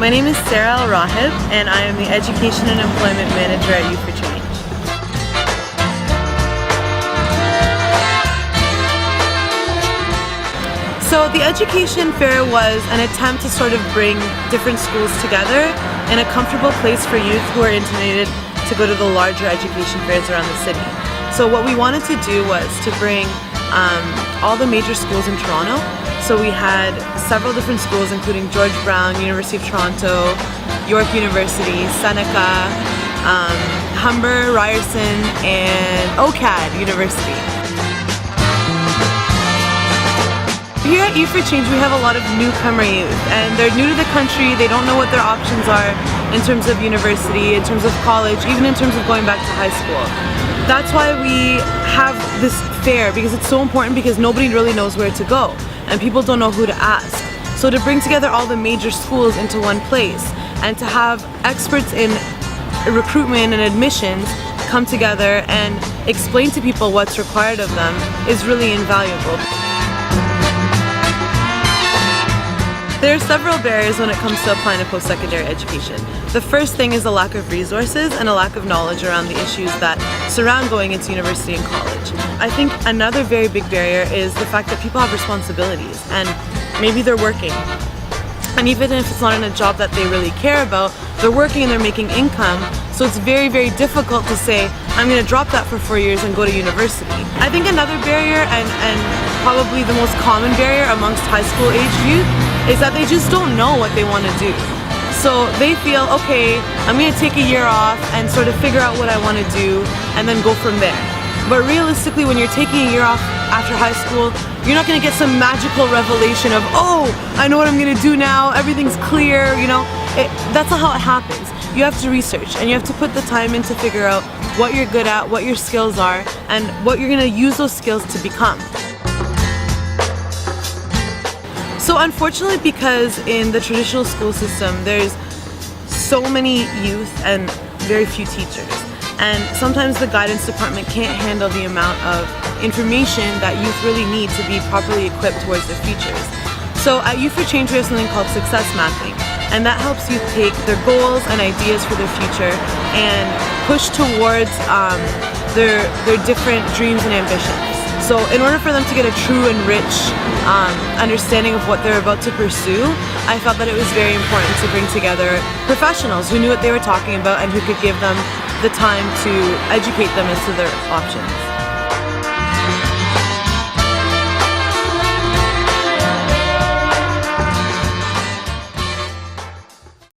My name is Sarah Al-Rahib, and I am the Education and Employment Manager at UforChange. So the Education Fair was an attempt to sort of bring different schools together in a comfortable place for youth who are intimidated to go to the larger education fairs around the city. So what we wanted to do was to bring all the major schools in Toronto. So we had several different schools, including George Brown, University of Toronto, York University, Seneca, Humber, Ryerson, and OCAD University. Here at UforChange, we have a lot of newcomer youth, and they're new to the country. They don't know what their options are in terms of university, in terms of college, even in terms of going back to high school. That's why we have this fair, because it's so important, because nobody really knows where to go and people don't know who to ask. So to bring together all the major schools into one place and to have experts in recruitment and admissions come together and explain to people what's required of them is really invaluable. There are several barriers when it comes to applying to post-secondary education. The first thing is a lack of resources and a lack of knowledge around the issues that surround going into university and college. I think another very big barrier is the fact that people have responsibilities and maybe they're working. And even if it's not in a job that they really care about, they're working and they're making income, so it's very, very difficult to say, I'm going to drop that for 4 years and go to university. I think another barrier, and probably the most common barrier amongst high school age youth, is that they just don't know what they want to do. So they feel, okay, I'm going to take a year off and sort of figure out what I want to do and then go from there. But realistically, when you're taking a year off after high school, you're not going to get some magical revelation of, oh, I know what I'm going to do now, everything's clear, you know. That's not how it happens. You have to research and you have to put the time in to figure out what you're good at, what your skills are, and what you're going to use those skills to become. So unfortunately, because in the traditional school system there's so many youth and very few teachers, and sometimes the guidance department can't handle the amount of information that youth really need to be properly equipped towards their futures. So at UforChange we have something called success mapping, and that helps youth take their goals and ideas for their future and push towards their different dreams and ambitions. So in order for them to get a true and rich understanding of what they're about to pursue, I felt that it was very important to bring together professionals who knew what they were talking about and who could give them the time to educate them as to their options.